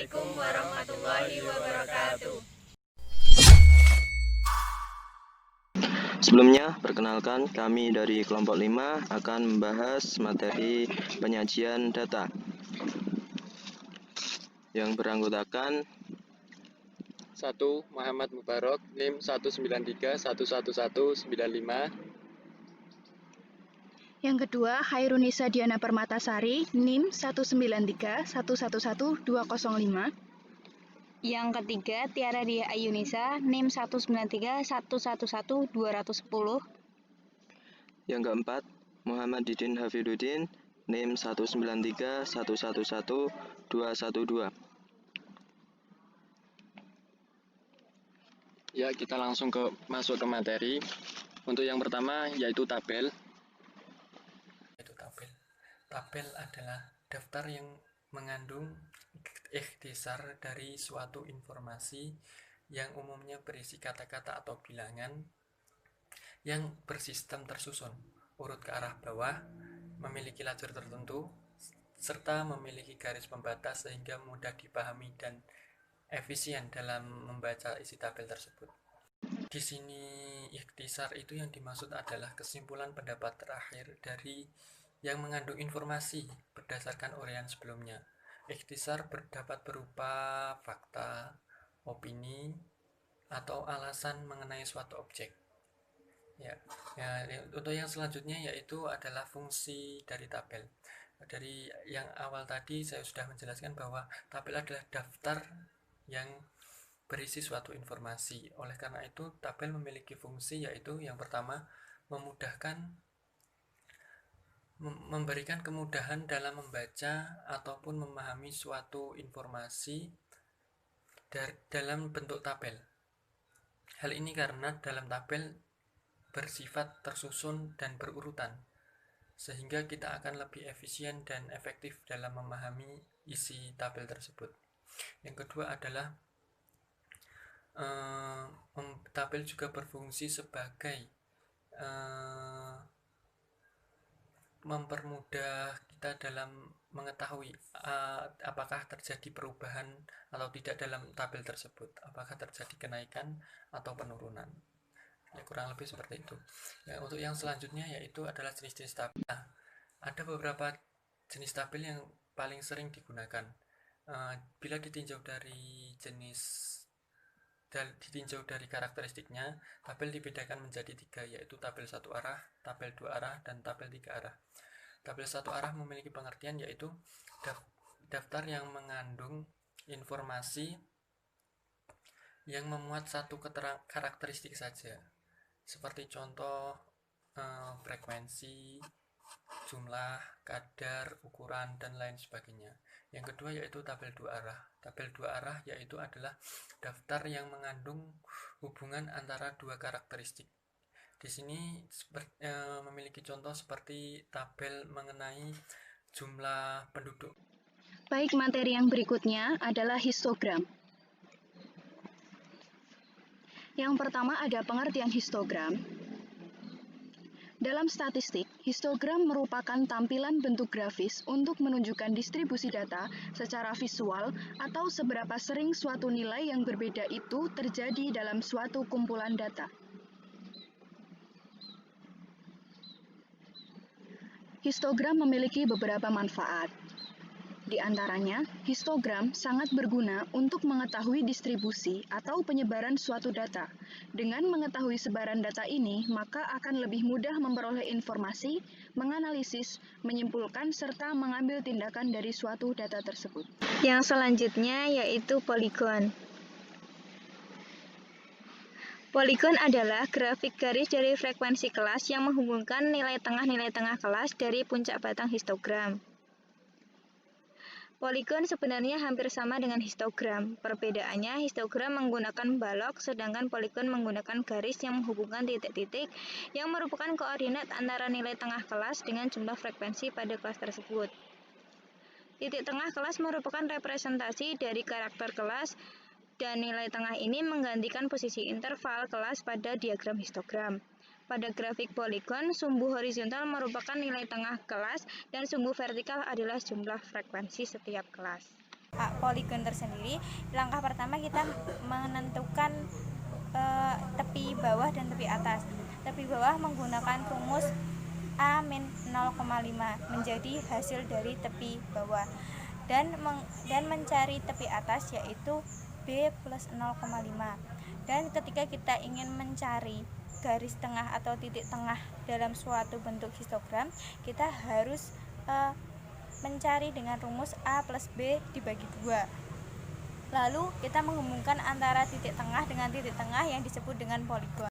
Assalamualaikum warahmatullahi wabarakatuh. Sebelumnya, perkenalkan kami dari kelompok 5 akan membahas materi penyajian data yang beranggotakan 1. Muhammad Mubarok, NIM 193111195. Yang kedua, Hairunisa Diana Permatasari, NIM 193111205. Yang ketiga, Tiara Dia Ayunisa, NIM 193111210. Yang keempat, Muhammad Didin Hafiduddin, NIM 193111212. Ya, kita langsung masuk ke materi. Untuk yang pertama yaitu tabel. Tabel adalah daftar yang mengandung ikhtisar dari suatu informasi yang umumnya berisi kata-kata atau bilangan yang bersistem tersusun, urut ke arah bawah, memiliki lajur tertentu, serta memiliki garis pembatas sehingga mudah dipahami dan efisien dalam membaca isi tabel tersebut. Di sini ikhtisar itu yang dimaksud adalah kesimpulan pendapat terakhir dari yang mengandung informasi berdasarkan uraian sebelumnya. Ikhtisar dapat berupa fakta, opini, atau alasan mengenai suatu objek. Ya, untuk yang selanjutnya yaitu adalah fungsi dari tabel. Dari yang awal tadi saya sudah menjelaskan bahwa tabel adalah daftar yang berisi suatu informasi. Oleh karena itu, tabel memiliki fungsi yaitu yang pertama, memberikan kemudahan dalam membaca ataupun memahami suatu informasi dalam bentuk tabel. Hal ini karena dalam tabel bersifat tersusun dan berurutan, sehingga kita akan lebih efisien dan efektif dalam memahami isi tabel tersebut. Yang kedua adalah tabel juga berfungsi sebagai mempermudah kita dalam mengetahui apakah terjadi perubahan atau tidak dalam tabel tersebut, apakah terjadi kenaikan atau penurunan. Ya, kurang lebih seperti itu. Ya, untuk yang selanjutnya yaitu adalah jenis-jenis tabel. Nah, ada beberapa jenis tabel yang paling sering digunakan. Bila ditinjau dari karakteristiknya, tabel dibedakan menjadi 3, yaitu tabel satu arah, tabel 2 arah, dan tabel 3 arah. Tabel satu arah memiliki pengertian yaitu daftar yang mengandung informasi yang memuat satu karakteristik saja, seperti contoh frekuensi, jumlah, kadar, ukuran, dan lain sebagainya. Yang kedua yaitu tabel 2 arah. Tabel 2 arah yaitu adalah daftar yang mengandung hubungan antara dua karakteristik. Di sini memiliki contoh seperti tabel mengenai jumlah penduduk. Baik, materi yang berikutnya adalah histogram. Yang pertama ada pengertian histogram. Dalam statistik, histogram merupakan tampilan bentuk grafis untuk menunjukkan distribusi data secara visual atau seberapa sering suatu nilai yang berbeda itu terjadi dalam suatu kumpulan data. Histogram memiliki beberapa manfaat. Di antaranya, histogram sangat berguna untuk mengetahui distribusi atau penyebaran suatu data. Dengan mengetahui sebaran data ini, maka akan lebih mudah memperoleh informasi, menganalisis, menyimpulkan, serta mengambil tindakan dari suatu data tersebut. Yang selanjutnya yaitu poligon. Poligon adalah grafik garis dari frekuensi kelas yang menghubungkan nilai tengah kelas dari puncak batang histogram. Poligon sebenarnya hampir sama dengan histogram. Perbedaannya, histogram menggunakan balok, sedangkan poligon menggunakan garis yang menghubungkan titik-titik yang merupakan koordinat antara nilai tengah kelas dengan jumlah frekuensi pada kelas tersebut. Titik tengah kelas merupakan representasi dari karakter kelas, dan nilai tengah ini menggantikan posisi interval kelas pada diagram histogram. Pada grafik poligon, sumbu horizontal merupakan nilai tengah kelas dan sumbu vertikal adalah jumlah frekuensi setiap kelas. poligon tersendiri, langkah pertama kita menentukan tepi bawah dan tepi atas. Tepi bawah menggunakan rumus A-0,5 menjadi hasil dari tepi bawah, dan mencari tepi atas yaitu B plus 0,5. Dan ketika kita ingin mencari garis tengah atau titik tengah dalam suatu bentuk histogram, kita harus mencari dengan rumus A plus B dibagi 2. Lalu kita menghubungkan antara titik tengah dengan titik tengah yang disebut dengan poligon.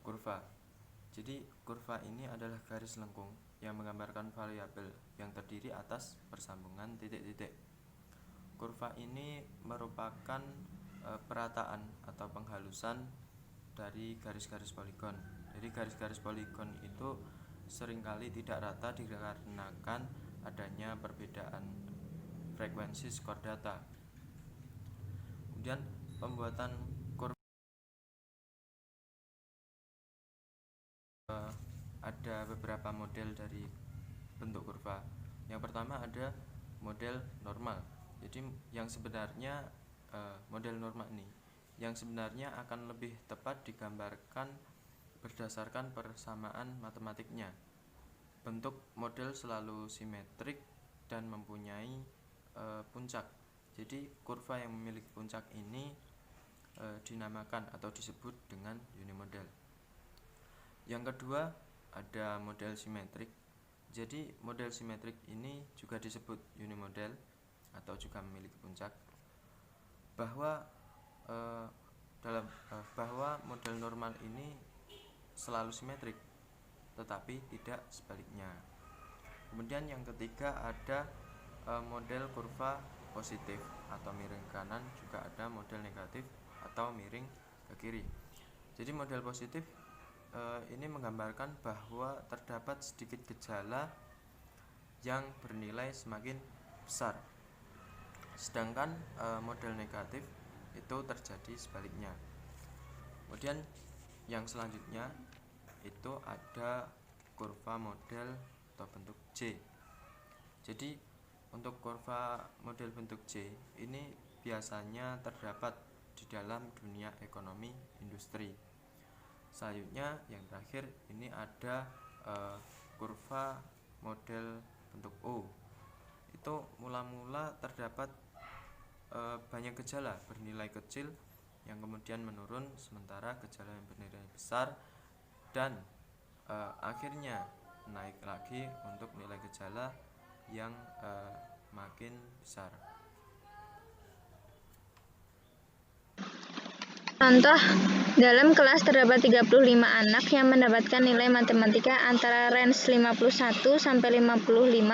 Kurva. Jadi kurva ini adalah garis lengkung yang menggambarkan variabel yang terdiri atas persambungan titik-titik. Kurva ini merupakan perataan atau penghalusan dari garis-garis poligon. Jadi garis-garis poligon itu seringkali tidak rata dikarenakan adanya perbedaan frekuensi skor data. Kemudian pembuatan kurva ada beberapa model dari bentuk kurva. Yang pertama ada model normal. Jadi yang sebenarnya model normal ini yang sebenarnya akan lebih tepat digambarkan berdasarkan persamaan matematiknya. Bentuk model selalu simetrik dan mempunyai puncak. Jadi kurva yang memiliki puncak ini dinamakan atau disebut dengan unimodel. Yang kedua ada model simetrik. Jadi model simetrik ini juga disebut unimodel atau juga memiliki puncak. Bahwa model normal ini selalu simetrik, tetapi tidak sebaliknya. Kemudian yang ketiga ada model kurva positif atau miring ke kanan, juga ada model negatif atau miring ke kiri. Jadi model positif ini menggambarkan bahwa terdapat sedikit gejala yang bernilai semakin besar. Sedangkan model negatif itu terjadi sebaliknya. Kemudian yang selanjutnya itu ada kurva model atau bentuk J. Jadi untuk kurva model bentuk J ini biasanya terdapat di dalam dunia ekonomi industri. Selanjutnya yang terakhir ini ada kurva model bentuk O. Itu mula-mula terdapat banyak gejala bernilai kecil yang kemudian menurun, sementara gejala yang bernilai besar dan akhirnya naik lagi untuk nilai gejala yang makin besar. Contoh, dalam kelas terdapat 35 anak yang mendapatkan nilai matematika antara range 51 sampai 55,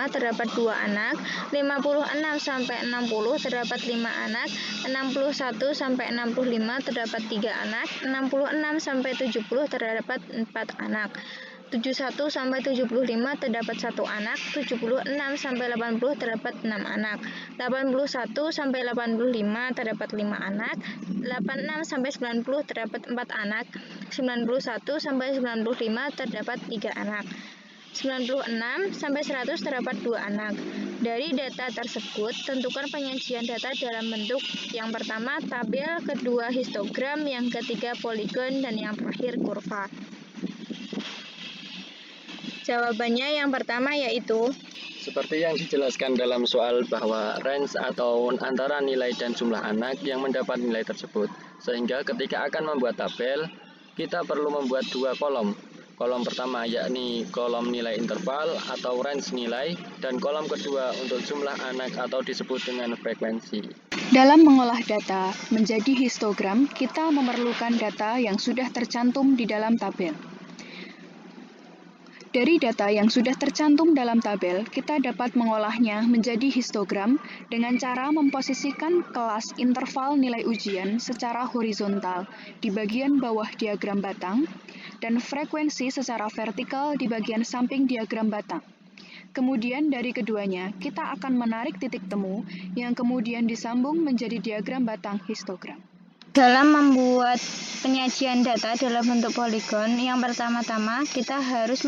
terdapat 2 anak, 56 sampai 60 terdapat 5 anak, 61 sampai 65 terdapat 3 anak, 66 sampai 70 terdapat 4 anak. 71 sampai 75 terdapat 1 anak, 76 sampai 80 terdapat 6 anak, 81 sampai 85 terdapat 5 anak, 86 sampai 90 terdapat 4 anak, 91 sampai 95 terdapat 3 anak, 96 sampai 100 terdapat 2 anak. Dari data tersebut, tentukan penyajian data dalam bentuk yang pertama tabel, kedua histogram, yang ketiga poligon, dan yang terakhir kurva. Jawabannya yang pertama yaitu Seperti yang dijelaskan dalam soal bahwa range atau antara nilai dan jumlah anak yang mendapat nilai tersebut. Sehingga ketika akan membuat tabel, kita perlu membuat 2 kolom. Kolom pertama yakni kolom nilai interval atau range nilai, dan kolom kedua untuk jumlah anak atau disebut dengan frekuensi. Dalam mengolah data menjadi histogram, kita memerlukan data yang sudah tercantum di dalam tabel. Dari data yang sudah tercantum dalam tabel, kita dapat mengolahnya menjadi histogram dengan cara memposisikan kelas interval nilai ujian secara horizontal di bagian bawah diagram batang dan frekuensi secara vertikal di bagian samping diagram batang. Kemudian dari keduanya, kita akan menarik titik temu yang kemudian disambung menjadi diagram batang histogram. Dalam membuat penyajian data dalam bentuk poligon, yang pertama-tama kita harus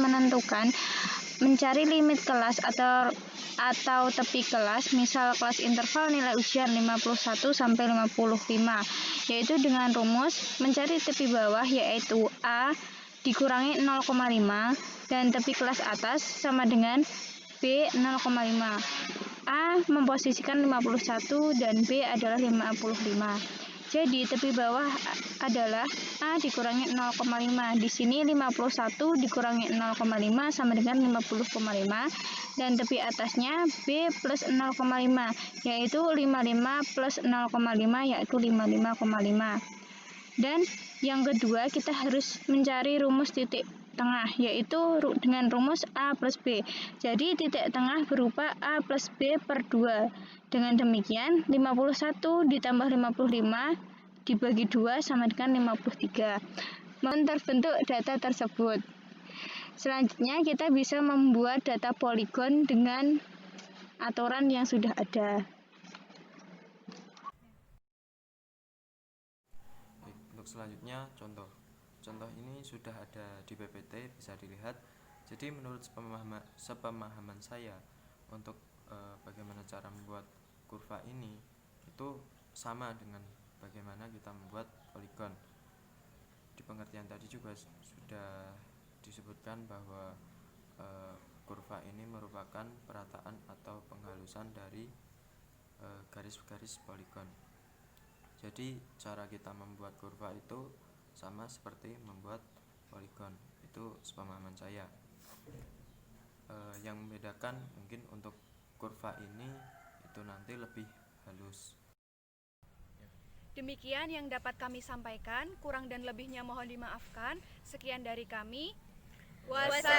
mencari limit kelas atau tepi kelas, misal kelas interval nilai ujian 51 sampai 55, yaitu dengan rumus mencari tepi bawah yaitu A dikurangi 0,5 dan tepi kelas atas sama dengan B 0,5. A memposisikan 51 dan B adalah 55. Jadi tepi bawah adalah A dikurangi 0,5. Di sini 51 dikurangi 0,5 sama dengan 50,5 dan tepi atasnya B plus 0,5 yaitu 55 plus 0,5 yaitu 55,5. Dan yang kedua kita harus mencari rumus titik tengah yaitu dengan rumus A plus B. Jadi titik tengah berupa A plus B per 2. Dengan demikian 51 ditambah 55 dibagi 2 sama dengan 53. Terbentuk data tersebut. Selanjutnya kita bisa membuat data poligon dengan aturan yang sudah ada. Baik, untuk selanjutnya contoh. Contoh ini sudah ada di PPT, bisa dilihat. Jadi menurut sepemahaman saya untuk bagaimana cara membuat kurva ini itu sama dengan bagaimana kita membuat poligon. Di pengertian tadi juga sudah disebutkan bahwa kurva ini merupakan perataan atau penghalusan dari garis-garis poligon. Jadi cara kita membuat kurva itu sama seperti membuat poligon. Itu sepemahaman saya. Yang membedakan mungkin untuk kurva ini itu nanti lebih halus. Demikian yang dapat kami sampaikan, kurang dan lebihnya mohon dimaafkan. Sekian dari kami. Wassalamualaikum